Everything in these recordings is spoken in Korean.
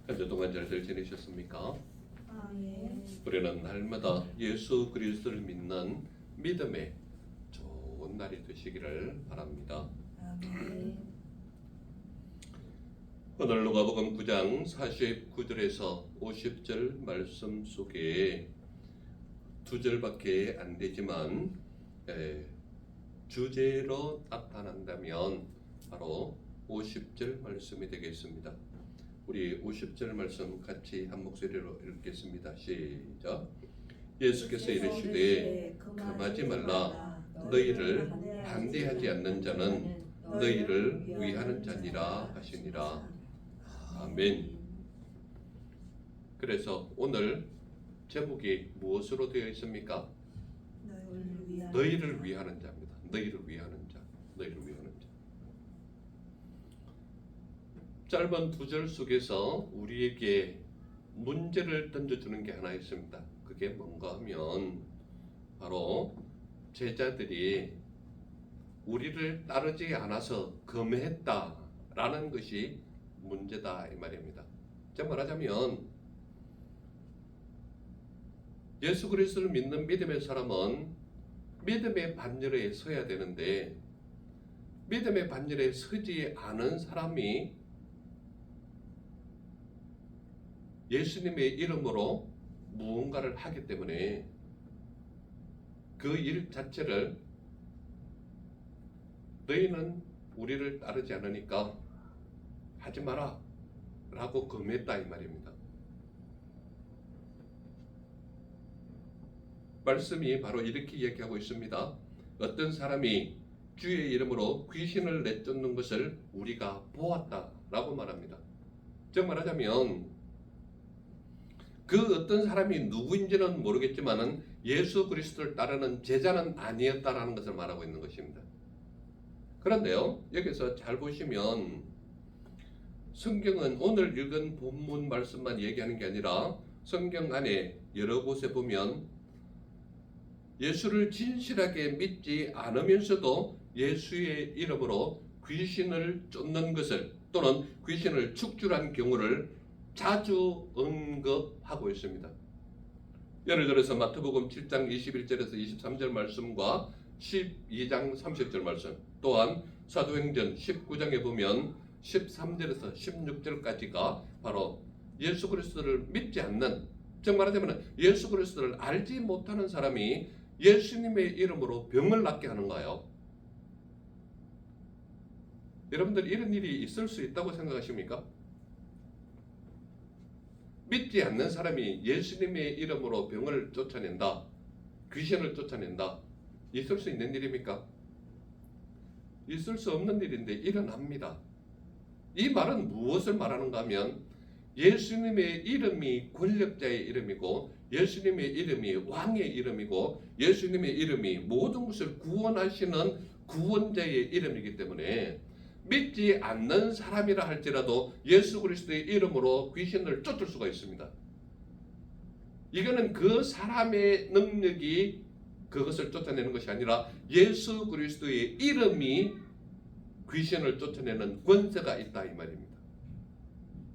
한 주 동안 잘들 지내셨습니까? 예. 우리는 날마다 예수 그리스도를 믿는 믿음의 좋은 날이 되시기를 바랍니다. 아멘. 오늘 누가복음 9장 49절에서 50절 말씀 속에 두 절밖에 안 되지만 주제로 나타난다면 바로 50절 말씀이 되겠습니다. 우리 50절 말씀 같이 한 목소리로 읽겠습니다. 시작. 예수께서 이르시되 금하지 말라. 너희를 반대하지 않는 자는 너희를 위하는 자니라 하시니라. 아멘. 그래서 오늘 제목이 무엇으로 되어 있습니까? 너희를 위하는 자입니다. 너희를 위하는 자. 너희를 위하는 자. 짧은 두 절 속에서 우리에게 문제를 던져주는 게 하나 있습니다. 그게 뭔가 하면 바로 제자들이 우리를 따르지 않아서 금했다라는 것이 문제다 이 말입니다. 즉 말하자면 예수 그리스도를 믿는 믿음의 사람은 믿음의 반열에 서야 되는데 믿음의 반열에 서지 않은 사람이 예수님의 이름으로 무언가를 하기 때문에 그 일 자체를 너희는 우리를 따르지 않으니까 하지 마라 라고 금했다 이 말입니다. 말씀이 바로 이렇게 얘기하고 있습니다. 어떤 사람이 주의 이름으로 귀신을 내쫓는 것을 우리가 보았다 라고 말합니다. 즉 말하자면 그 어떤 사람이 누구인지는 모르겠지만 예수 그리스도를 따르는 제자는 아니었다라는 것을 말하고 있는 것입니다. 그런데요, 여기서 잘 보시면 성경은 오늘 읽은 본문 말씀만 얘기하는 게 아니라 성경 안에 여러 곳에 보면 예수를 진실하게 믿지 않으면서도 예수의 이름으로 귀신을 쫓는 것을 또는 귀신을 축출한 경우를 자주 언급하고 있습니다. 예를 들어서 마태복음 7장 21절에서 23절 말씀과 12장 30절 말씀, 또한 사도행전 19장에 보면 13절에서 16절까지가 바로 예수 그리스도를 믿지 않는, 즉 말하자면 예수 그리스도를 알지 못하는 사람이 예수님의 이름으로 병을 낫게 하는 거예요. 여러분들 이런 일이 있을 수 있다고 생각하십니까? 믿지 않는 사람이 예수님의 이름으로 병을 쫓아낸다, 귀신을 쫓아낸다, 있을 수 있는 일입니까? 있을 수 없는 일인데 일어납니다. 이 말은 무엇을 말하는가 하면 예수님의 이름이 권력자의 이름이고 예수님의 이름이 왕의 이름이고 예수님의 이름이 모든 것을 구원하시는 구원자의 이름이기 때문에 믿지 않는 사람이라 할지라도 예수 그리스도의 이름으로 귀신을 쫓을 수가 있습니다. 이거는 그 사람의 능력이 그것을 쫓아내는 것이 아니라 예수 그리스도의 이름이 귀신을 쫓아내는 권세가 있다 이 말입니다.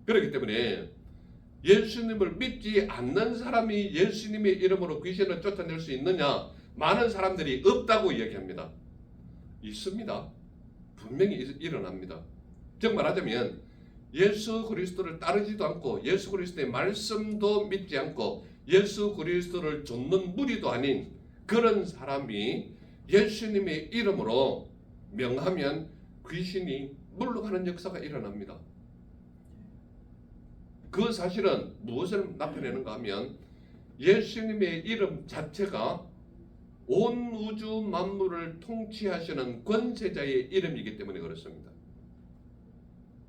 그렇기 때문에 예수님을 믿지 않는 사람이 예수님의 이름으로 귀신을 쫓아낼 수 있느냐? 많은 사람들이 없다고 이야기합니다. 있습니다. 분명히 일어납니다. 즉 말하자면 예수 그리스도를 따르지도 않고 예수 그리스도의 말씀도 믿지 않고 예수 그리스도를 좇는 무리도 아닌 그런 사람이 예수님의 이름으로 명하면 귀신이 물러가는 역사가 일어납니다. 그 사실은 무엇을 나타내는가 하면 예수님의 이름 자체가 온 우주 만물을 통치하시는 권세자의 이름이기 때문에 그렇습니다.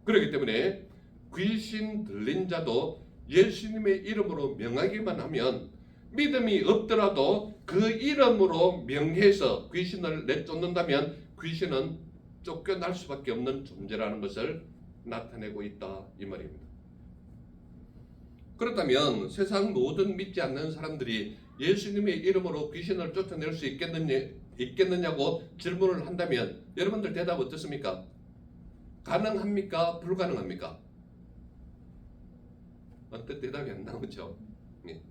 그렇기 때문에 귀신 들린 자도 예수님의 이름으로 명하기만 하면 믿음이 없더라도 그 이름으로 명해서 귀신을 내쫓는다면 귀신은 쫓겨날 수밖에 없는 존재라는 것을 나타내고 있다 이 말입니다. 그렇다면 세상 모든 믿지 않는 사람들이 예수님의 이름으로 귀신을 쫓아낼 수 있겠느냐고 질문을 한다면 여러분들 대답 어떻습니까? 가능합니까? 불가능합니까? 언뜻 대답이 안 나오죠. 예.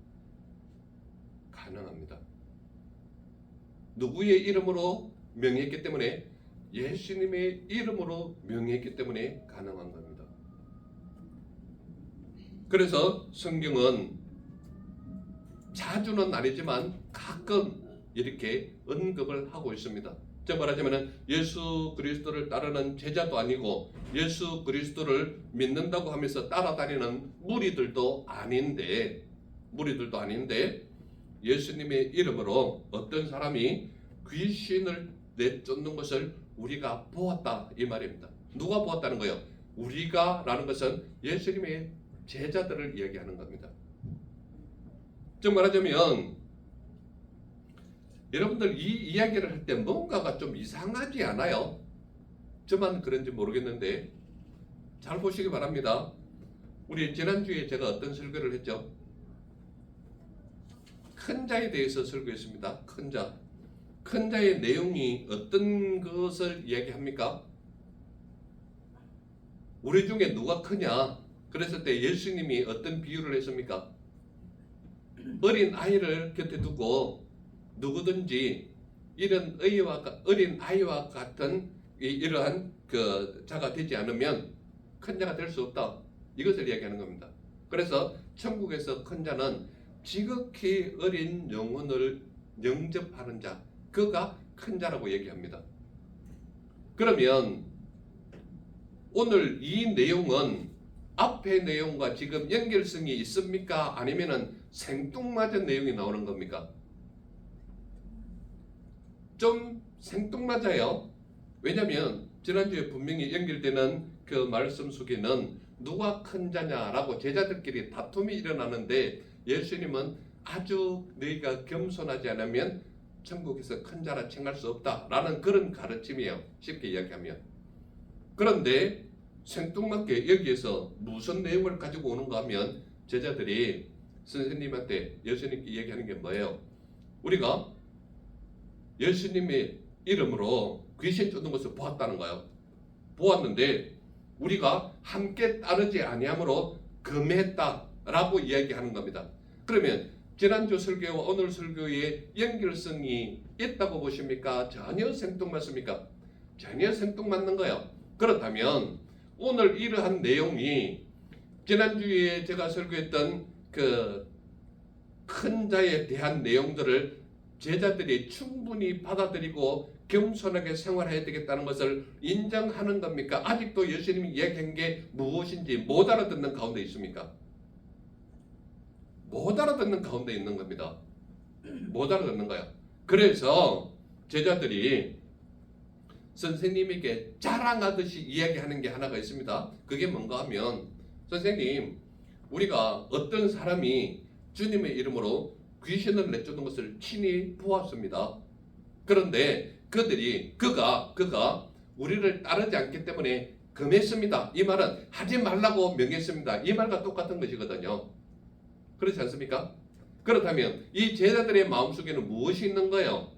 가능합니다. 누구의 이름으로 명했기 때문에? 예수님의 이름으로 명했기 때문에 가능한 겁니다. 그래서 성경은 자주는 아니지만 가끔 이렇게 언급을 하고 있습니다. 즉 말하자면 예수 그리스도를 따르는 제자도 아니고 예수 그리스도를 믿는다고 하면서 따라다니는 무리들도 아닌데 예수님의 이름으로 어떤 사람이 귀신을 내쫓는 것을 우리가 보았다 이 말입니다. 누가 보았다는 거예요? 우리가라는 것은 예수님의 제자들을 이야기하는 겁니다. 즉 말하자면 여러분들 이 이야기를 할 때 뭔가가 좀 이상하지 않아요? 저만 그런지 모르겠는데 잘 보시기 바랍니다. 우리 지난주에 제가 어떤 설교를 했죠? 큰 자에 대해서 설교했습니다. 큰 자. 큰 자의 내용이 어떤 것을 이야기합니까? 우리 중에 누가 크냐? 그랬을 때 예수님이 어떤 비유를 했습니까? 어린 아이를 곁에 두고 누구든지 이런 어린 아이와 같은 이러한 그 자가 되지 않으면 큰 자가 될 수 없다. 이것을 이야기하는 겁니다. 그래서 천국에서 큰 자는 지극히 어린 영혼을 영접하는 자, 그가 큰 자라고 얘기합니다. 그러면 오늘 이 내용은 앞의 내용과 지금 연결성이 있습니까? 아니면은 생뚱맞은 내용이 나오는 겁니까? 좀 생뚱맞아요. 왜냐하면 지난주에 분명히 연결되는 그 말씀 속에는 누가 큰 자냐라고 제자들끼리 다툼이 일어나는데 예수님은 아주 너희가 겸손하지 않으면 천국에서 큰 자라 칭할 수 없다라는 그런 가르침이에요. 쉽게 이야기하면. 그런데 생뚱맞게 여기에서 무슨 내용을 가지고 오는가 하면 제자들이 선생님한테 예수님께 얘기하는 게 뭐예요? 우리가 예수님의 이름으로 귀신 쫓는 것을 보았다는 거예요. 보았는데 우리가 함께 따르지 아니함으로 금했다라고 이야기하는 겁니다. 그러면 지난주 설교와 오늘 설교의 연결성이 있다고 보십니까? 전혀 생뚱맞습니까? 전혀 생뚱맞는 거예요. 그렇다면 오늘 이러한 내용이 지난주에 제가 설교했던 그 큰 자에 대한 내용들을 제자들이 충분히 받아들이고 겸손하게 생활해야 되겠다는 것을 인정하는 겁니까? 아직도 예수님이 이야기한 게 무엇인지 못 알아듣는 가운데 있습니까? 못 알아듣는 가운데 있는 겁니다. 못 알아듣는 거야. 그래서 제자들이 선생님에게 자랑하듯이 이야기하는 게 하나가 있습니다. 그게 뭔가 하면 선생님, 우리가 어떤 사람이 주님의 이름으로 귀신을 내쫓는 것을 친히 보았습니다. 그런데 그가 우리를 따르지 않기 때문에 금했습니다. 이 말은 하지 말라고 명했습니다. 이 말과 똑같은 것이거든요. 그렇지 않습니까? 그렇다면 이 제자들의 마음속에는 무엇이 있는 거예요?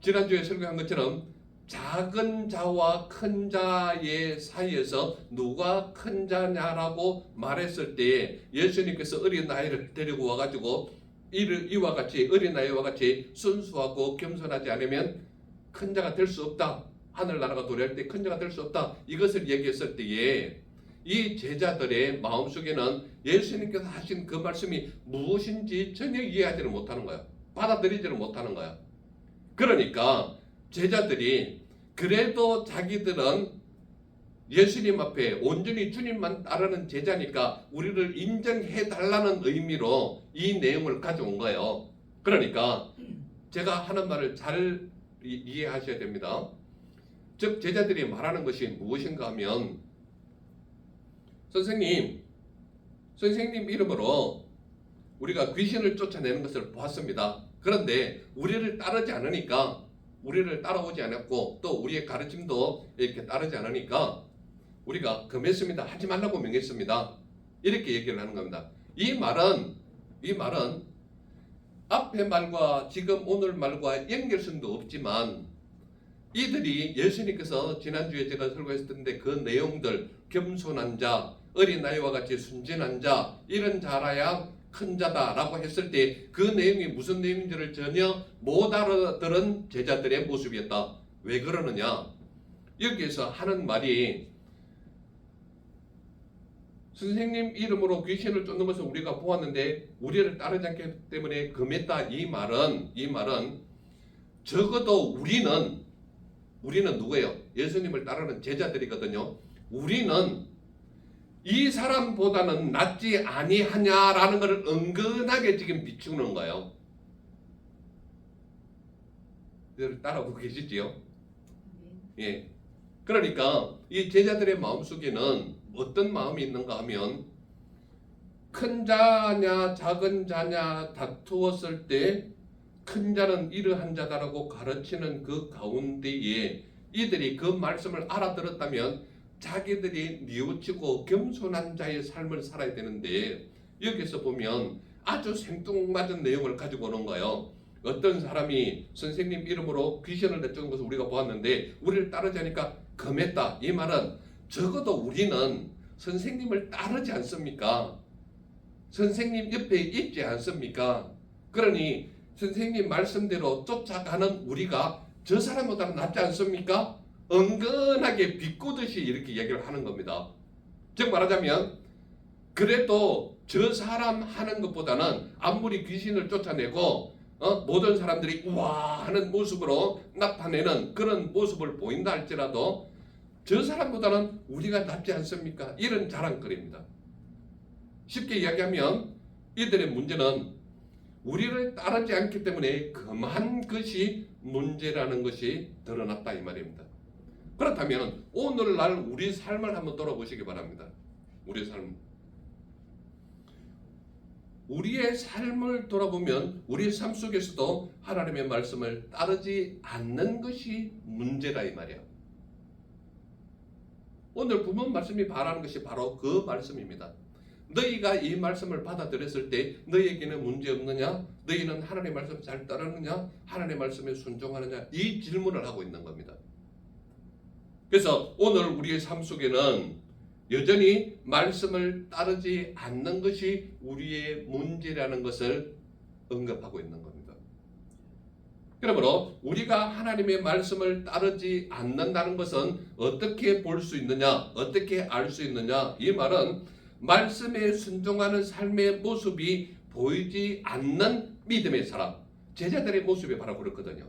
지난주에 설교한 것처럼 작은 자와 큰 자의 사이에서 누가 큰 자냐라고 말했을 때에 예수님께서 어린 아이를 데리고 와가지고 이와 같이 어린 아이와 같이 순수하고 겸손하지 않으면 큰 자가 될 수 없다. 하늘나라가 도래할 때 큰 자가 될 수 없다. 이것을 얘기했을 때에 이 제자들의 마음속에는 예수님께서 하신 그 말씀이 무엇인지 전혀 이해하지를 못하는 거야. 받아들이지를 못하는 거야. 그러니까 제자들이 그래도 자기들은 예수님 앞에 온전히 주님만 따르는 제자니까 우리를 인정해 달라는 의미로 이 내용을 가져온 거예요. 그러니까 제가 하는 말을 잘 이해하셔야 됩니다. 즉 제자들이 말하는 것이 무엇인가 하면 선생님 이름으로 우리가 귀신을 쫓아내는 것을 보았습니다. 그런데 우리를 따르지 않으니까 우리를 따라오지 않았고 또 우리의 가르침도 이렇게 따르지 않으니까 우리가 금했습니다. 하지 말라고 명했습니다. 이렇게 얘기를 하는 겁니다. 이 말은 앞의 말과 지금 오늘 말과 연결성도 없지만 이들이 예수님께서 지난주에 제가 설교했었는데 그 내용들, 겸손한 자, 어린아이와 같이 순진한 자, 이런 자라야 큰 자다라고 했을 때 그 내용이 무슨 내용인지를 전혀 못 알아들은 제자들의 모습이었다. 왜 그러느냐? 여기에서 하는 말이 선생님 이름으로 귀신을 쫓는 것을 우리가 보았는데 우리를 따르지 않기 때문에 금했다. 이 말은 적어도 우리는 누구예요? 예수님을 따르는 제자들이거든요. 우리는 이 사람보다는 낫지 아니하냐라는 것을 은근하게 지금 비추는 거예요. 따라오고 계시지요? 예. 그러니까 이 제자들의 마음속에는 어떤 마음이 있는가 하면 큰 자냐 작은 자냐 다투었을 때 큰 자는 이러한 자다라고 가르치는 그 가운데에 이들이 그 말씀을 알아들었다면 자기들이 뉘우치고 겸손한 자의 삶을 살아야 되는데 여기서 보면 아주 생뚱맞은 내용을 가지고 오는 거예요. 어떤 사람이 선생님 이름으로 귀신을 내쫓는 것을 우리가 보았는데 우리를 따르지 않으니까 금했다. 이 말은 적어도 우리는 선생님을 따르지 않습니까? 선생님 옆에 있지 않습니까? 그러니 선생님 말씀대로 쫓아가는 우리가 저 사람보다는 낫지 않습니까? 은근하게 비꼬듯이 이렇게 얘기를 하는 겁니다. 즉 말하자면 그래도 저 사람 하는 것보다는 아무리 귀신을 쫓아내고 모든 사람들이 우와 하는 모습으로 나타내는 그런 모습을 보인다 할지라도 저 사람보다는 우리가 낫지 않습니까? 이런 자랑거리입니다. 쉽게 이야기하면 이들의 문제는 우리를 따르지 않기 때문에 금한 것이 문제라는 것이 드러났다 이 말입니다. 그렇다면 오늘날 우리 삶을 한번 돌아보시기 바랍니다. 우리의 삶을 돌아보면 우리의 삶 속에서도 하나님의 말씀을 따르지 않는 것이 문제다 이 말이에요. 오늘 본문 말씀이 바라는 것이 바로 그 말씀입니다. 너희가 이 말씀을 받아들였을 때 너희에게는 문제 없느냐? 너희는 하나님의 말씀 잘 따르느냐? 하나님의 말씀에 순종하느냐? 이 질문을 하고 있는 겁니다. 그래서 오늘 우리의 삶 속에는 여전히 말씀을 따르지 않는 것이 우리의 문제라는 것을 언급하고 있는 겁니다. 그러므로 우리가 하나님의 말씀을 따르지 않는다는 것은 어떻게 볼 수 있느냐? 어떻게 알 수 있느냐? 이 말은 말씀에 순종하는 삶의 모습이 보이지 않는 믿음의 사람, 제자들의 모습이 바로 그렇거든요.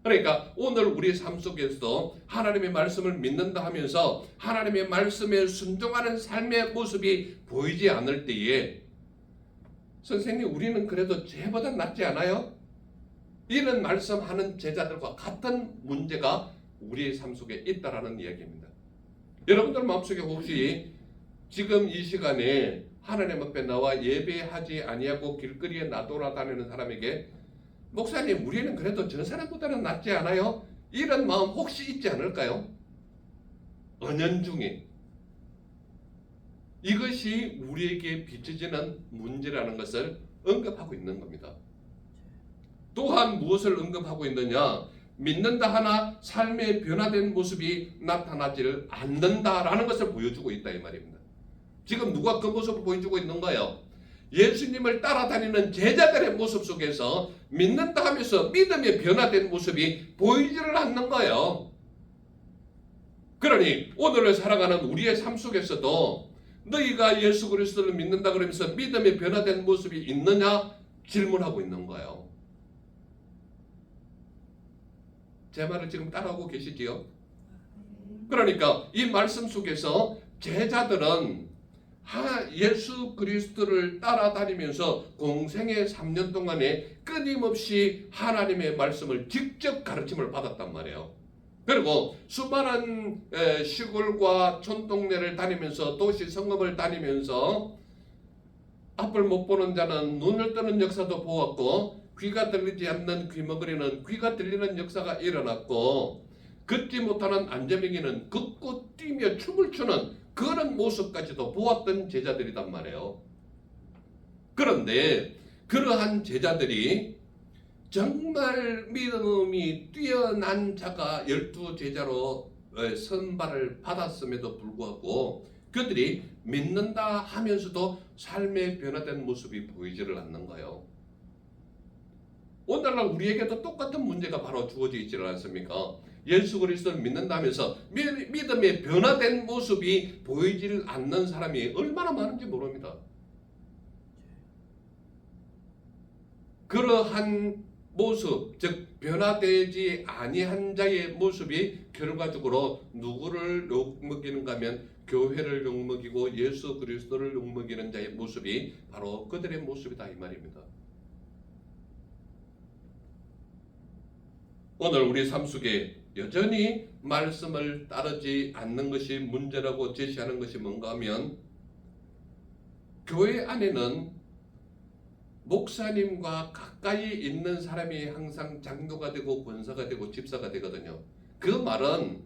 그러니까 오늘 우리 삶 속에서도 하나님의 말씀을 믿는다 하면서 하나님의 말씀에 순종하는 삶의 모습이 보이지 않을 때에 선생님 우리는 그래도 쟤보다 낫지 않아요? 이런 말씀하는 제자들과 같은 문제가 우리의 삶 속에 있다라는 이야기입니다. 여러분들 마음속에 혹시 지금 이 시간에 하나님 앞에 나와 예배하지 아니하고 길거리에 나돌아다니는 사람에게 목사님 우리는 그래도 저 사람보다는 낫지 않아요? 이런 마음 혹시 있지 않을까요? 은연중에 이것이 우리에게 비춰지는 문제라는 것을 언급하고 있는 겁니다. 또한 무엇을 언급하고 있느냐? 믿는다 하나 삶의 변화된 모습이 나타나지를 않는다라는 것을 보여주고 있다 이 말입니다. 지금 누가 그 모습을 보여주고 있는 거예요? 예수님을 따라다니는 제자들의 모습 속에서 믿는다 하면서 믿음의 변화된 모습이 보이지를 않는 거예요. 그러니 오늘을 살아가는 우리의 삶 속에서도 너희가 예수 그리스도를 믿는다 그러면서 믿음의 변화된 모습이 있느냐 질문하고 있는 거예요. 제 말을 지금 따라오고 계시지요? 그러니까 이 말씀 속에서 제자들은 예수 그리스도를 따라다니면서 공생의 3년 동안에 끊임없이 하나님의 말씀을 직접 가르침을 받았단 말이에요. 그리고 수많은 시골과 촌동네를 다니면서 도시 성읍을 다니면서 앞을 못 보는 자는 눈을 뜨는 역사도 보았고 귀가 들리지 않는 귀머거리는 귀가 들리는 역사가 일어났고 걷지 못하는 안재명이는 걷고 뛰며 춤을 추는 그런 모습까지도 보았던 제자들이단 말이에요. 그런데 그러한 제자들이 정말 믿음이 뛰어난 자가 12제자로 선발을 받았음에도 불구하고 그들이 믿는다 하면서도 삶의 변화된 모습이 보이지를 않는 거예요. 오늘날 우리에게도 똑같은 문제가 바로 주어져 있지는 않습니까? 예수 그리스도를 믿는다면서 믿음의 변화된 모습이 보이질 않는 사람이 얼마나 많은지 모릅니다. 그러한 모습, 즉 변화되지 아니한 자의 모습이 결과적으로 누구를 욕먹이는가 하면 교회를 욕먹이고 예수 그리스도를 욕먹이는 자의 모습이 바로 그들의 모습이다 이 말입니다. 오늘 우리 삶 속에 여전히 말씀을 따르지 않는 것이 문제라고 제시하는 것이 뭔가 하면 교회 안에는 목사님과 가까이 있는 사람이 항상 장로가 되고 권사가 되고 집사가 되거든요. 그 말은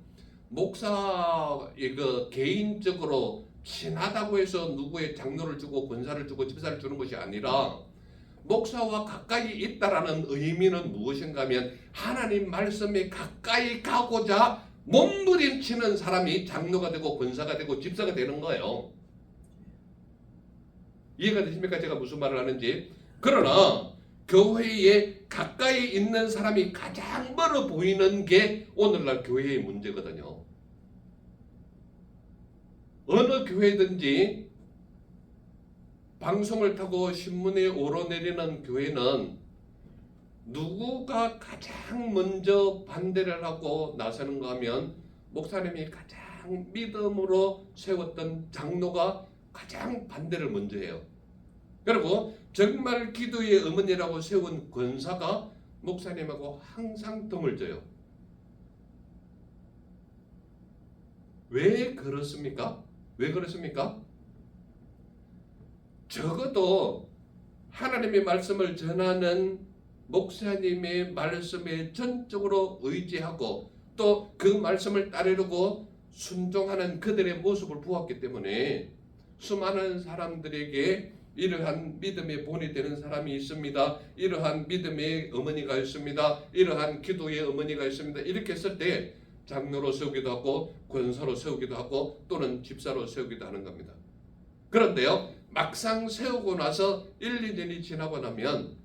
목사 개인적으로 친하다고 해서 누구의 장로를 주고 권사를 주고 집사를 주는 것이 아니라 목사와 가까이 있다라는 의미는 무엇인가 하면 하나님 말씀에 가까이 가고자 몸부림치는 사람이 장로가 되고 권사가 되고 집사가 되는 거예요. 이해가 되십니까? 제가 무슨 말을 하는지. 그러나 교회에 가까이 있는 사람이 가장 멀어 보이는 게 오늘날 교회의 문제거든요. 어느 교회든지 방송을 타고 신문에 오르내리는 교회는 누구가 가장 먼저 반대를 하고 나서는가 하면 목사님이 가장 믿음으로 세웠던 장로가 가장 반대를 먼저 해요. 그리고 정말 기도의 어머니라고 세운 권사가 목사님하고 항상 등을 져요. 왜 그렇습니까? 왜 그렇습니까? 적어도 하나님의 말씀을 전하는 목사님의 말씀에 전적으로 의지하고 또 그 말씀을 따르려고 순종하는 그들의 모습을 보았기 때문에 수많은 사람들에게 이러한 믿음의 본이 되는 사람이 있습니다. 이러한 믿음의 어머니가 있습니다. 이러한 기도의 어머니가 있습니다. 이렇게 했을 때 장로로 세우기도 하고 권사로 세우기도 하고 또는 집사로 세우기도 하는 겁니다. 그런데요, 막상 세우고 나서 1, 2년이 지나고 나면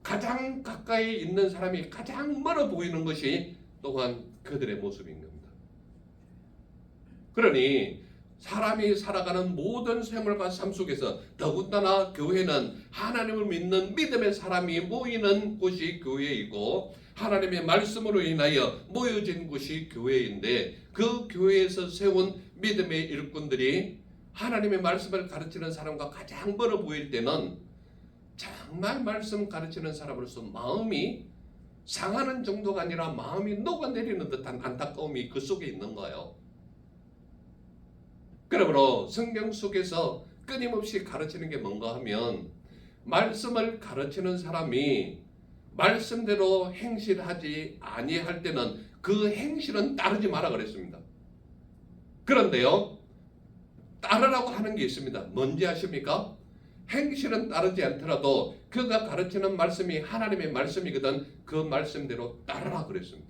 가장 가까이 있는 사람이 가장 멀어 보이는 것이 또한 그들의 모습인 겁니다. 그러니 사람이 살아가는 모든 생활과 삶 속에서 더군다나 교회는 하나님을 믿는 믿음의 사람이 모이는 곳이 교회이고 하나님의 말씀으로 인하여 모여진 곳이 교회인데 그 교회에서 세운 믿음의 일꾼들이 하나님의 말씀을 가르치는 사람과 가장 멀어 보일 때는 정말 말씀 가르치는 사람으로서 마음이 상하는 정도가 아니라 마음이 녹아내리는 듯한 안타까움이 그 속에 있는 거예요. 그러므로 성경 속에서 끊임없이 가르치는 게 뭔가 하면 말씀을 가르치는 사람이 말씀대로 행실하지 아니할 때는 그 행실은 따르지 마라 그랬습니다. 그런데요, 따르라고 하는 게 있습니다. 뭔지 아십니까? 행실은 따르지 않더라도 그가 가르치는 말씀이 하나님의 말씀이거든 그 말씀대로 따르라 그랬습니다.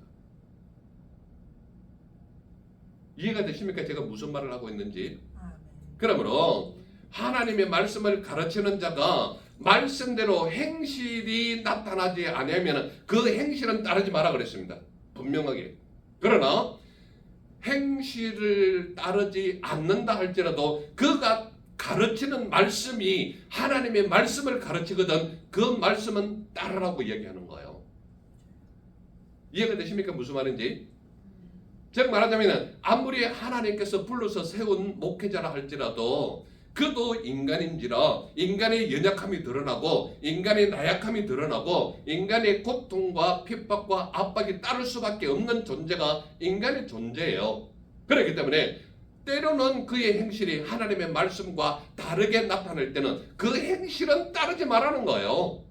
이해가 되십니까? 제가 무슨 말을 하고 있는지. 그러므로 하나님의 말씀을 가르치는 자가 말씀대로 행실이 나타나지 않으면 그 행실은 따르지 마라 그랬습니다. 분명하게. 그러나 행실을 따르지 않는다 할지라도 그가 가르치는 말씀이 하나님의 말씀을 가르치거든 그 말씀은 따르라고 이야기하는 거예요. 이해가 되십니까? 무슨 말인지. 즉 말하자면 아무리 하나님께서 불러서 세운 목회자라 할지라도 그도 인간인지라 인간의 연약함이 드러나고 인간의 나약함이 드러나고 인간의 고통과 핍박과 압박이 따를 수밖에 없는 존재가 인간의 존재예요. 그렇기 때문에 때로는 그의 행실이 하나님의 말씀과 다르게 나타날 때는 그 행실은 따르지 말라는 거예요.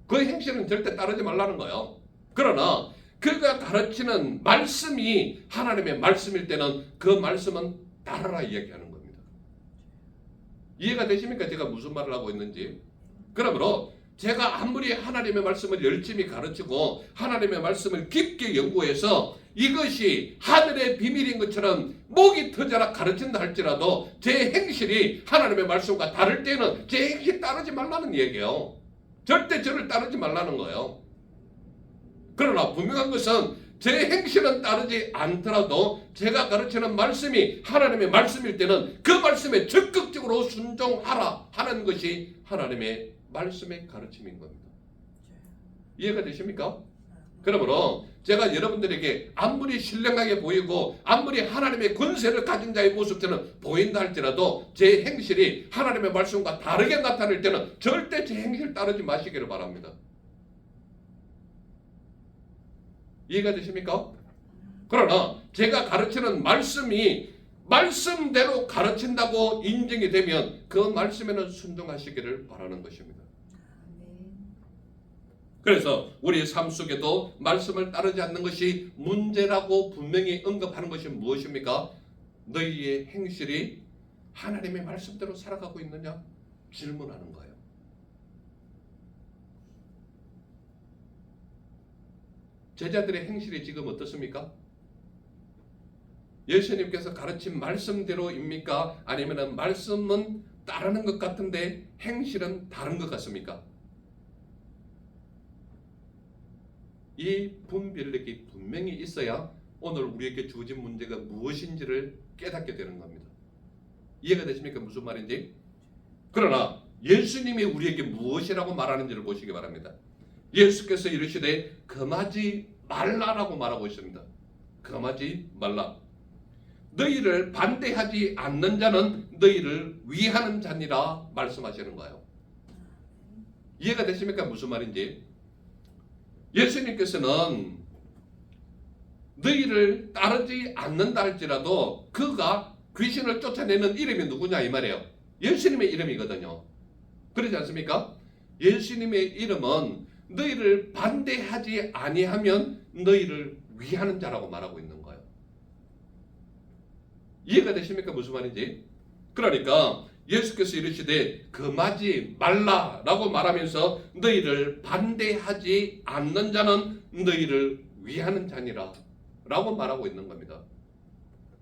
그 행실은 절대 따르지 말라는 거예요. 그러나 그가 가르치는 말씀이 하나님의 말씀일 때는 그 말씀은 따르라 이야기하는 겁니다. 이해가 되십니까? 제가 무슨 말을 하고 있는지. 그러므로 제가 아무리 하나님의 말씀을 열심히 가르치고 하나님의 말씀을 깊게 연구해서 이것이 하늘의 비밀인 것처럼 목이 터져라 가르친다 할지라도 제 행실이 하나님의 말씀과 다를 때는 제 행실 따르지 말라는 얘기예요. 절대 저를 따르지 말라는 거예요. 그러나 분명한 것은 제 행실은 따르지 않더라도 제가 가르치는 말씀이 하나님의 말씀일 때는 그 말씀에 적극적으로 순종하라 하는 것이 하나님의 말씀의 가르침인 겁니다. 이해가 되십니까? 그러므로 제가 여러분들에게 아무리 신령하게 보이고 아무리 하나님의 권세를 가진 자의 모습처럼 보인다 할지라도 제 행실이 하나님의 말씀과 다르게 나타날 때는 절대 제 행실 따르지 마시기를 바랍니다. 이해가 되십니까? 그러나 제가 가르치는 말씀이 말씀대로 가르친다고 인정이 되면 그 말씀에는 순종하시기를 바라는 것입니다. 그래서 우리 삶 속에도 말씀을 따르지 않는 것이 문제라고 분명히 언급하는 것이 무엇입니까? 너희의 행실이 하나님의 말씀대로 살아가고 있느냐? 질문하는 거예요. 제자들의 행실이 지금 어떻습니까? 예수님께서 가르친 말씀대로입니까? 아니면 말씀은 따르는 것 같은데 행실은 다른 것 같습니까? 이 분별력이 분명히 있어야 오늘 우리에게 주어진 문제가 무엇인지를 깨닫게 되는 겁니다. 이해가 되십니까? 무슨 말인지? 그러나 예수님이 우리에게 무엇이라고 말하는지를 보시기 바랍니다. 예수께서 이르시되 금하지 말라라고 말하고 있습니다. 금하지 말라. 너희를 반대하지 않는 자는 너희를 위하는 자니라 말씀하시는 거예요. 이해가 되십니까? 무슨 말인지? 예수님께서는 너희를 따르지 않는다 할지라도 그가 귀신을 쫓아내는 이름이 누구냐 이 말이에요. 예수님의 이름이거든요. 그렇지 않습니까? 예수님의 이름은 너희를 반대하지 아니하면 너희를 위하는 자라고 말하고 있는 거예요. 이해가 되십니까? 무슨 말인지? 그러니까 예수께서 이르시되 금하지 말라라고 말하면서 너희를 반대하지 않는 자는 너희를 위하는 자니라 라고 말하고 있는 겁니다.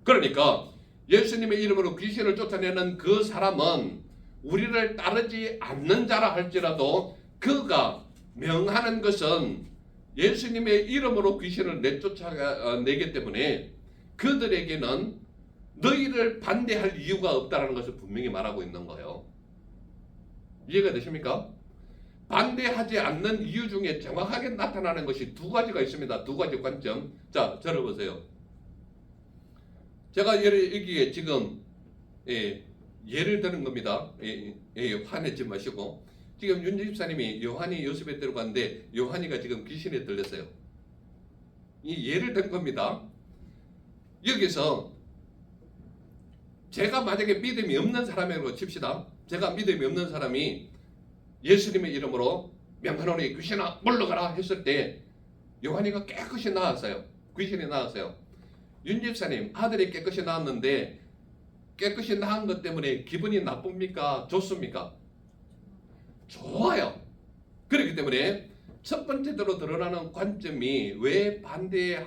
그러니까 예수님의 이름으로 귀신을 쫓아내는 그 사람은 우리를 따르지 않는 자라 할지라도 그가 명하는 것은 예수님의 이름으로 귀신을 내쫓아내기 때문에 그들에게는 너희를 반대할 이유가 없다는 것을 분명히 말하고 있는 거예요. 이해가 되십니까? 반대하지 않는 이유 중에 정확하게 나타나는 것이 두 가지가 있습니다. 두 가지 관점. 자, 들어보세요. 제가 여기에 지금 예를 드는 겁니다. 화내지 마시고. 지금 윤 집사님이 요한이 요셉에 들어갔는데 요한이가 지금 귀신에 들렸어요. 이 예를 든 겁니다. 여기서 제가 만약에 믿음이 없는 사람이라고 칩시다. 제가 믿음이 없는 사람이 예수님의 이름으로 명하노니 귀신아 물러가라 했을 때 요한이가 깨끗이 나았어요. 귀신이 나았어요. 윤 집사님 아들이 깨끗이 나았는데 깨끗이 나은 것 때문에 기분이 나쁩니까? 좋습니까? 좋아요. 그렇기 때문에 첫 번째로 드러나는 관점이 왜 반대하지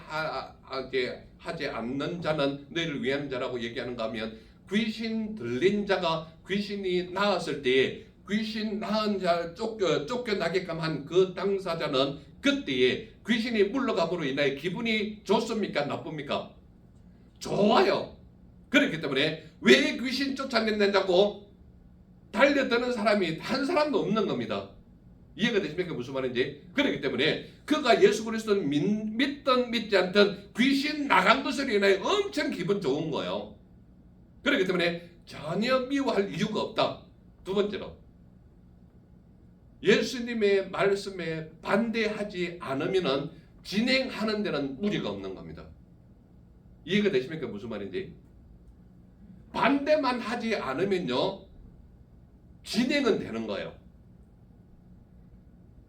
않는 자는 너희를 위하는 자라고 얘기하는가 하면 귀신 들린 자가 귀신이 나았을 때에 귀신 나은 자를 쫓겨나게끔 한 그 당사자는 그때에 귀신이 물러감으로 인하여 기분이 좋습니까? 나쁩니까? 좋아요. 그렇기 때문에 왜 귀신 쫓아낸다고 달려드는 사람이 한 사람도 없는 겁니다. 이해가 되십니까? 무슨 말인지? 그렇기 때문에 그가 예수 그리스도를 믿든 믿지 않든 귀신 나간 것으로 인하여 엄청 기분 좋은 거예요. 그렇기 때문에 전혀 미워할 이유가 없다. 두 번째로 예수님의 말씀에 반대하지 않으면 진행하는 데는 무리가 없는 겁니다. 이해가 되십니까? 무슨 말인지? 반대만 하지 않으면요 진행은 되는 거예요.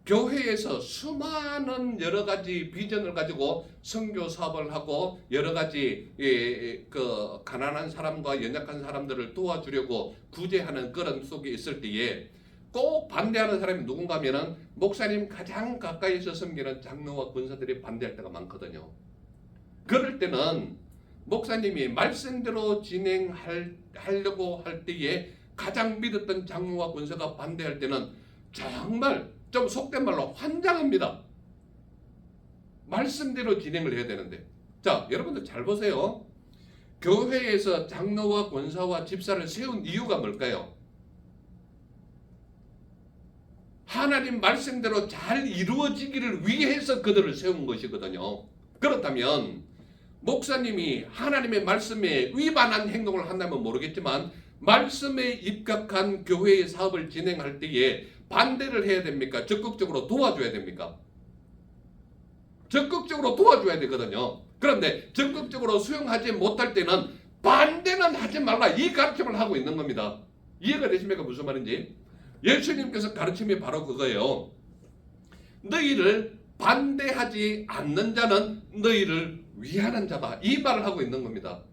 교회에서 수많은 여러 가지 비전을 가지고 선교 사업을 하고 여러 가지 그 가난한 사람과 연약한 사람들을 도와주려고 구제하는 그런 속에 있을 때에 꼭 반대하는 사람이 누군가 하면은 목사님 가장 가까이서 섬기는 장로와 권사들이 반대할 때가 많거든요. 그럴 때는 목사님이 말씀대로 진행하려고 할 때에 가장 믿었던 장로와 권사가 반대할 때는 정말 좀 속된 말로 환장합니다. 말씀대로 진행을 해야 되는데. 자, 여러분들 잘 보세요. 교회에서 장로와 권사와 집사를 세운 이유가 뭘까요? 하나님 말씀대로 잘 이루어지기를 위해서 그들을 세운 것이거든요. 그렇다면 목사님이 하나님의 말씀에 위반한 행동을 한다면 모르겠지만 말씀에 입각한 교회의 사업을 진행할 때에 반대를 해야 됩니까? 적극적으로 도와줘야 됩니까? 적극적으로 도와줘야 되거든요. 그런데 적극적으로 수용하지 못할 때는 반대는 하지 말라, 이 가르침을 하고 있는 겁니다. 이해가 되십니까? 무슨 말인지. 예수님께서 가르침이 바로 그거예요. 너희를 반대하지 않는 자는 너희를 위하는 자다, 이 말을 하고 있는 겁니다.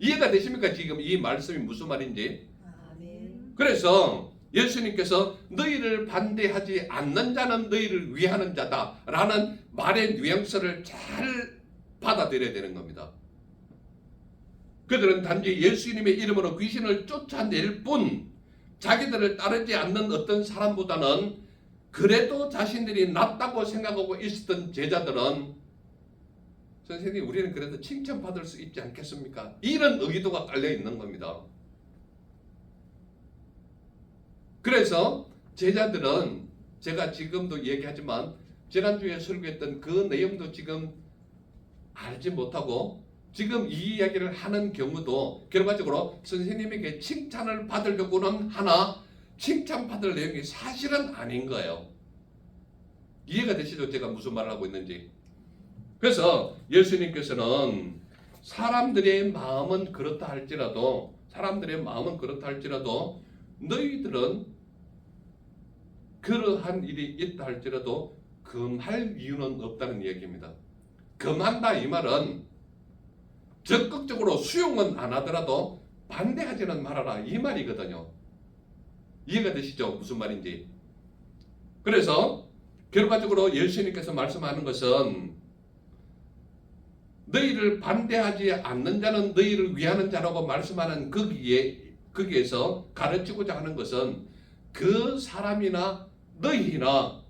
이해가 되십니까? 지금 이 말씀이 무슨 말인지. 아멘. 그래서 예수님께서 너희를 반대하지 않는 자는 너희를 위하는 자다 라는 말의 뉘앙스를 잘 받아들여야 되는 겁니다. 그들은 단지 예수님의 이름으로 귀신을 쫓아낼 뿐 자기들을 따르지 않는 어떤 사람보다는 그래도 자신들이 낫다고 생각하고 있었던 제자들은 선생님, 우리는 그래도 칭찬받을 수 있지 않겠습니까? 이런 의도가 깔려 있는 겁니다. 그래서 제자들은 제가 지금도 얘기하지만 지난주에 설교했던 그 내용도 지금 알지 못하고 지금 이 이야기를 하는 경우도 결과적으로 선생님에게 칭찬을 받으려고는 하나 칭찬받을 내용이 사실은 아닌 거예요. 이해가 되시죠? 제가 무슨 말을 하고 있는지. 그래서 예수님께서는 사람들의 마음은 그렇다 할지라도 너희들은 그러한 일이 있다 할지라도 금할 이유는 없다는 얘기입니다. 금한다 이 말은 적극적으로 수용은 안 하더라도 반대하지는 말아라, 이 말이거든요. 이해가 되시죠? 무슨 말인지. 그래서 결과적으로 예수님께서 말씀하는 것은 너희를 반대하지 않는 자는 너희를 위하는 자라고 말씀하는 거기에서 가르치고자 하는 것은 그 사람이나 너희나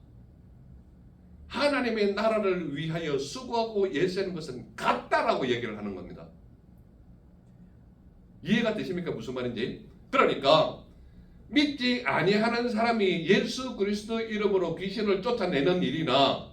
하나님의 나라를 위하여 수고하고 애쓰는 것은 같다라고 얘기를 하는 겁니다. 이해가 되십니까? 무슨 말인지. 그러니까 믿지 아니하는 사람이 예수 그리스도 이름으로 귀신을 쫓아내는 일이나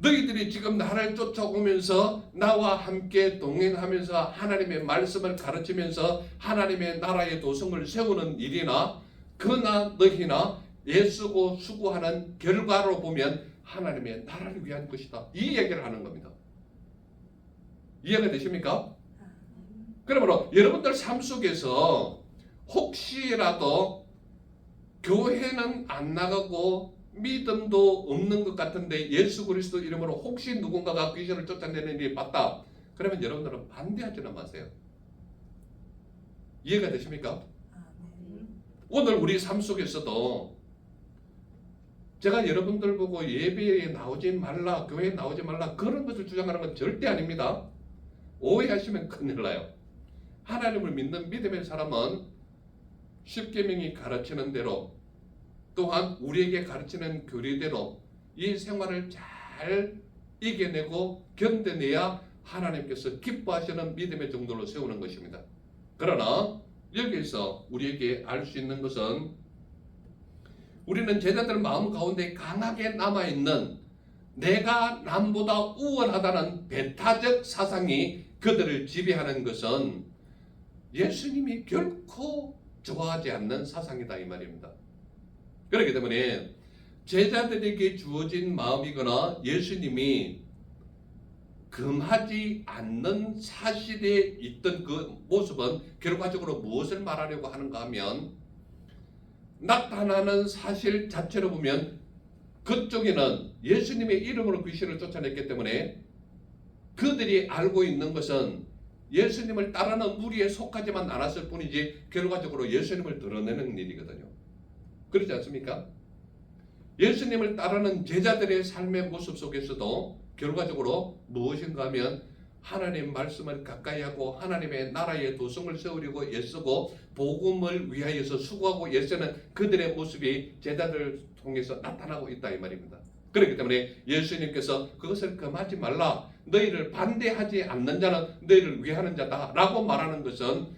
너희들이 지금 나를 쫓아오면서 나와 함께 동행하면서 하나님의 말씀을 가르치면서 하나님의 나라의 도성을 세우는 일이나 그나 너희나 애쓰고 수고하는 결과로 보면 하나님의 나라를 위한 것이다, 이 얘기를 하는 겁니다. 이해가 되십니까? 그러므로 여러분들 삶 속에서 혹시라도 교회는 안 나가고 믿음도 없는 것 같은데 예수 그리스도 이름으로 혹시 누군가가 귀신을 쫓아내는 일이 봤다, 그러면 여러분들은 반대하지는 마세요. 이해가 되십니까? 오늘 우리 삶 속에서도 제가 여러분들 보고 예배에 나오지 말라, 교회에 나오지 말라 그런 것을 주장하는 건 절대 아닙니다. 오해하시면 큰일 나요. 하나님을 믿는 믿음의 사람은 십계명이 가르치는 대로 또한 우리에게 가르치는 교리대로 이 생활을 잘 이겨내고 견뎌내야 하나님께서 기뻐하시는 믿음의 정도로 세우는 것입니다. 그러나 여기서 우리에게 알 수 있는 것은 우리는 제자들 마음 가운데 강하게 남아있는 내가 남보다 우월하다는 배타적 사상이 그들을 지배하는 것은 예수님이 결코 좋아하지 않는 사상이다, 이 말입니다. 그렇기 때문에 제자들에게 주어진 마음이거나 예수님이 금하지 않는 사실에 있던 그 모습은 결과적으로 무엇을 말하려고 하는가 하면 나타나는 사실 자체로 보면 그쪽에는 예수님의 이름으로 귀신을 쫓아냈기 때문에 그들이 알고 있는 것은 예수님을 따르는 무리에 속하지만 않았을 뿐이지 결과적으로 예수님을 드러내는 일이거든요. 그렇지 않습니까? 예수님을 따르는 제자들의 삶의 모습 속에서도 결과적으로 무엇인가 하면 하나님 말씀을 가까이 하고 하나님의 나라의 도성을 세우려고 애쓰고 복음을 위하여서 수고하고 애쓰는 그들의 모습이 제자들을 통해서 나타나고 있다 이 말입니다. 그렇기 때문에 예수님께서 그것을 금하지 말라, 너희를 반대하지 않는 자는 너희를 위하는 자다 라고 말하는 것은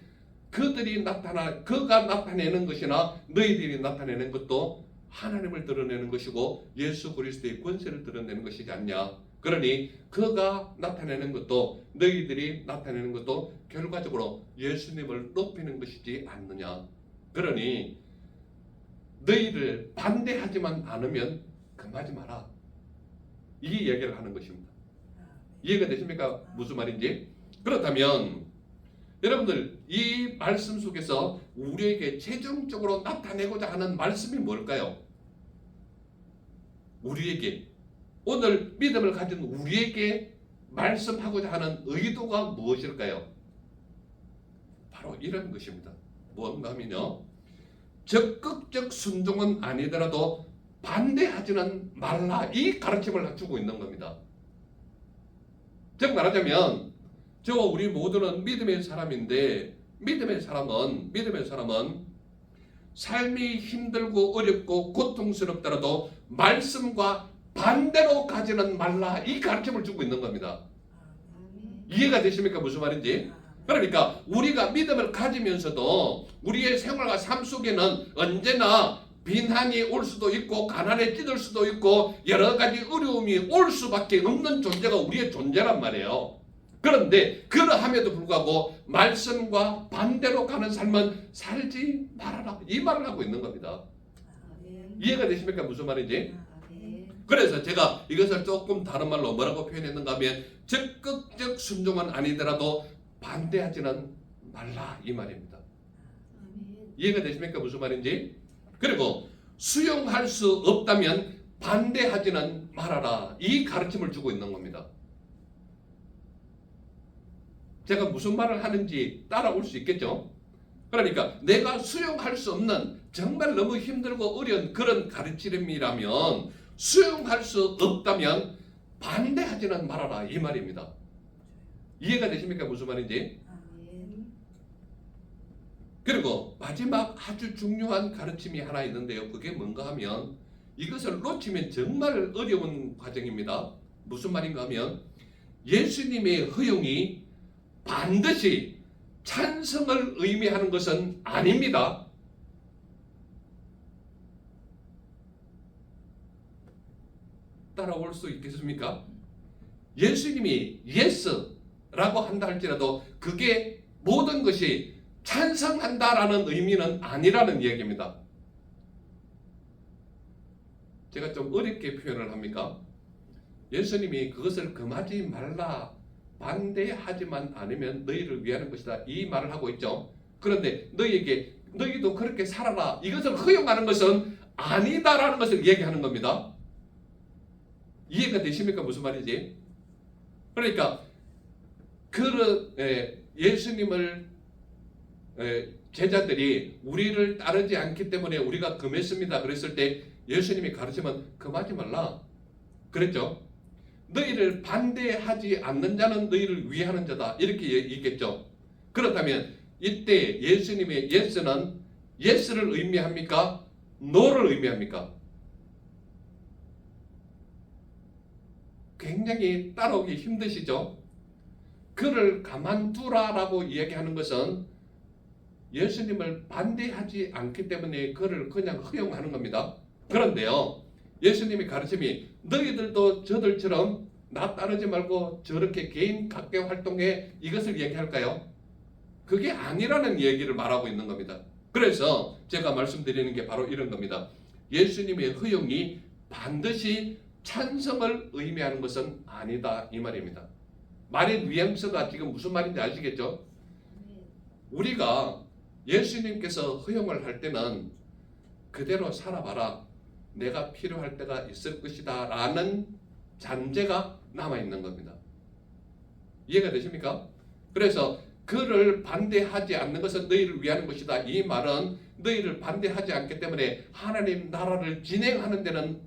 그가 나타내는 것이나 너희들이 나타내는 것도 하나님을 드러내는 것이고 예수 그리스도의 권세를 드러내는 것이지 않냐. 그러니 그가 나타내는 것도 너희들이 나타내는 것도 결과적으로 예수님을 높이는 것이지 않느냐. 그러니 너희를 반대하지만 않으면 금하지 마라. 이 얘기를 하는 것입니다. 이해가 되십니까? 무슨 말인지? 그렇다면 여러분들 이 말씀 속에서 우리에게 최종적으로 나타내고자 하는 말씀이 뭘까요? 우리에게 오늘 믿음을 가진 우리에게 말씀하고자 하는 의도가 무엇일까요? 바로 이런 것입니다. 뭔가 하면요, 적극적 순종은 아니더라도 반대하지는 말라, 이 가르침을 주고 있는 겁니다. 즉 말하자면 저와 우리 모두는 믿음의 사람인데 믿음의 사람은 삶이 힘들고 어렵고 고통스럽더라도 말씀과 반대로 가지는 말라, 이 가르침을 주고 있는 겁니다. 이해가 되십니까? 무슨 말인지? 그러니까 우리가 믿음을 가지면서도 우리의 생활과 삶 속에는 언제나 비난이 올 수도 있고 가난에 찌들 수도 있고 여러 가지 어려움이 올 수밖에 없는 존재가 우리의 존재란 말이에요. 그런데 그러함에도 불구하고 말씀과 반대로 가는 삶은 살지 말아라, 이 말을 하고 있는 겁니다. 이해가 되십니까? 무슨 말인지? 그래서 제가 이것을 조금 다른 말로 뭐라고 표현했는가 하면 적극적 순종은 아니더라도 반대하지는 말라, 이 말입니다. 이해가 되십니까? 무슨 말인지? 그리고 수용할 수 없다면 반대하지는 말아라, 이 가르침을 주고 있는 겁니다. 제가 무슨 말을 하는지 따라올 수 있겠죠? 그러니까 내가 수용할 수 없는 정말 너무 힘들고 어려운 그런 가르침이라면 수용할 수 없다면 반대하지는 말아라, 이 말입니다. 이해가 되십니까? 무슨 말인지? 그리고 마지막 아주 중요한 가르침이 하나 있는데요. 그게 뭔가 하면 이것을 놓치면 정말 어려운 과정입니다. 무슨 말인가 하면 예수님의 허용이 반드시 찬성을 의미하는 것은 아닙니다. 따라올 수 있겠습니까? 예수님이 예스라고 한다 할지라도 그게 모든 것이 찬성한다라는 의미는 아니라는 얘기입니다. 제가 좀 어렵게 표현을 합니까? 예수님이 그것을 금하지 말라, 반대하지만 않으면 너희를 위하는 것이다, 이 말을 하고 있죠. 그런데 너희도 그렇게 살아라, 이것을 허용하는 것은 아니다라는 것을 얘기하는 겁니다. 이해가 되십니까? 무슨 말인지? 그러니까 예수님을 제자들이 우리를 따르지 않기 때문에 우리가 금했습니다 그랬을 때 예수님이 가르치면 금하지 말라 그랬죠. 너희를 반대하지 않는 자는 너희를 위하는 자다, 이렇게 얘기했죠. 그렇다면 이때 예수님의 예스는 예스를 의미합니까? 노를 의미합니까? 굉장히 따라오기 힘드시죠? 그를 가만두라라고 이야기하는 것은 예수님을 반대하지 않기 때문에 그를 그냥 허용하는 겁니다. 그런데요, 예수님의 가르침이 너희들도 저들처럼 나 따르지 말고 저렇게 개인 각계 활동에 이것을 얘기할까요? 그게 아니라는 얘기를 말하고 있는 겁니다. 그래서 제가 말씀드리는 게 바로 이런 겁니다. 예수님의 허용이 반드시 찬성을 의미하는 것은 아니다, 이 말입니다. 말의 뉘앙스가 지금 무슨 말인지 아시겠죠? 우리가 예수님께서 허용을 할 때는 그대로 살아봐라, 내가 필요할 때가 있을 것이다 라는 잔재가 남아있는 겁니다. 이해가 되십니까? 그래서 그를 반대하지 않는 것은 너희를 위하는 것이다. 이 말은 너희를 반대하지 않기 때문에 하나님 나라를 진행하는 데는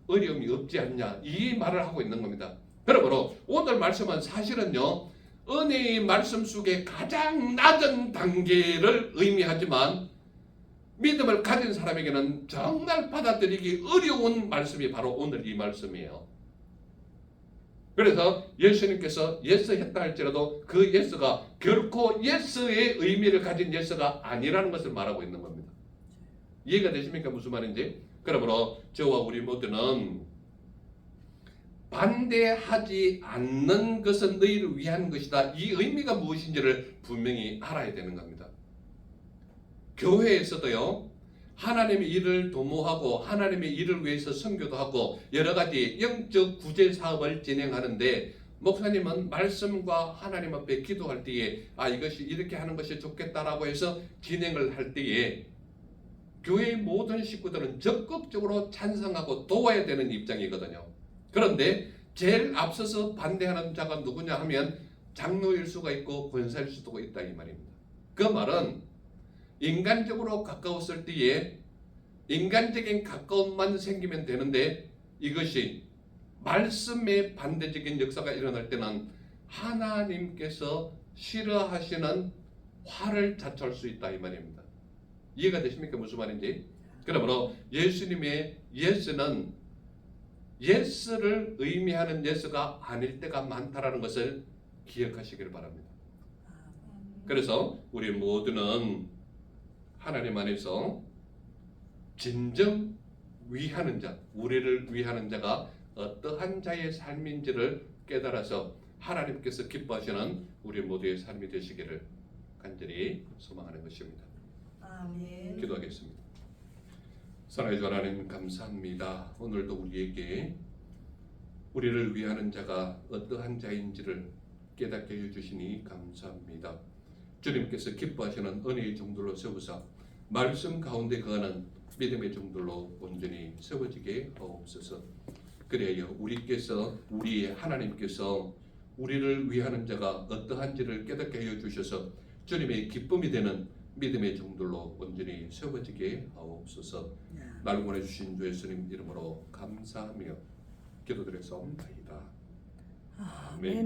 어려움이 없지 않냐, 이 말을 하고 있는 겁니다. 그러므로 오늘 말씀은 사실은요, 은혜의 말씀 속에 가장 낮은 단계를 의미하지만 믿음을 가진 사람에게는 정말 받아들이기 어려운 말씀이 바로 오늘 이 말씀이에요. 그래서 예수님께서 예스 했다 할지라도 그 예스가 결코 예스의 의미를 가진 예스가 아니라는 것을 말하고 있는 겁니다. 이해가 되십니까? 무슨 말인지? 그러므로 저와 우리 모두는 반대하지 않는 것은 너희를 위한 것이다, 이 의미가 무엇인지를 분명히 알아야 되는 겁니다. 교회에서도요, 하나님의 일을 도모하고 하나님의 일을 위해서 선교도 하고 여러 가지 영적 구제 사업을 진행하는데, 목사님은 말씀과 하나님 앞에 기도할 때에 이것이 이렇게 하는 것이 좋겠다라고 해서 진행을 할 때에 교회의 모든 식구들은 적극적으로 찬성하고 도와야 되는 입장이거든요. 그런데 제일 앞서서 반대하는 자가 누구냐 하면 장로일 수가 있고 권사일 수도 있다, 이 말입니다. 그 말은 인간적으로 가까웠을 때에 인간적인 가까움만 생기면 되는데, 이것이 말씀의 반대적인 역사가 일어날 때는 하나님께서 싫어하시는 화를 자초할 수 있다, 이 말입니다. 이해가 되십니까? 무슨 말인지? 그러므로 예수님의 예스는 예스를 의미하는 예스가 아닐 때가 많다라는 것을 기억하시길 바랍니다. 그래서 우리 모두는 하나님 안에서 진정 위하는 자, 우리를 위하는 자가 어떠한 자의 삶인지를 깨달아서 하나님께서 기뻐하시는 우리 모두의 삶이 되시기를 간절히 소망하는 것입니다. 아멘. 기도하겠습니다. 사랑의 주 하나님, 감사합니다. 오늘도 우리에게 우리를 위하는 자가 어떠한 자인지를 깨닫게 해주시니 감사합니다. 주님께서 기뻐하시는 은혜의 종들로 세우사 말씀 가운데 거하는 믿음의 종들로 온전히 세워지게 하옵소서. 그래야 우리의 하나님께서 우리를 위하는 자가 어떠한지를 깨닫게 하여 주셔서 주님의 기쁨이 되는 믿음의 종들로 온전히 세워지게 하옵소서. 날 보내주신 주 예수님 이름으로 감사하며 기도드렸사옵나이다. 아멘.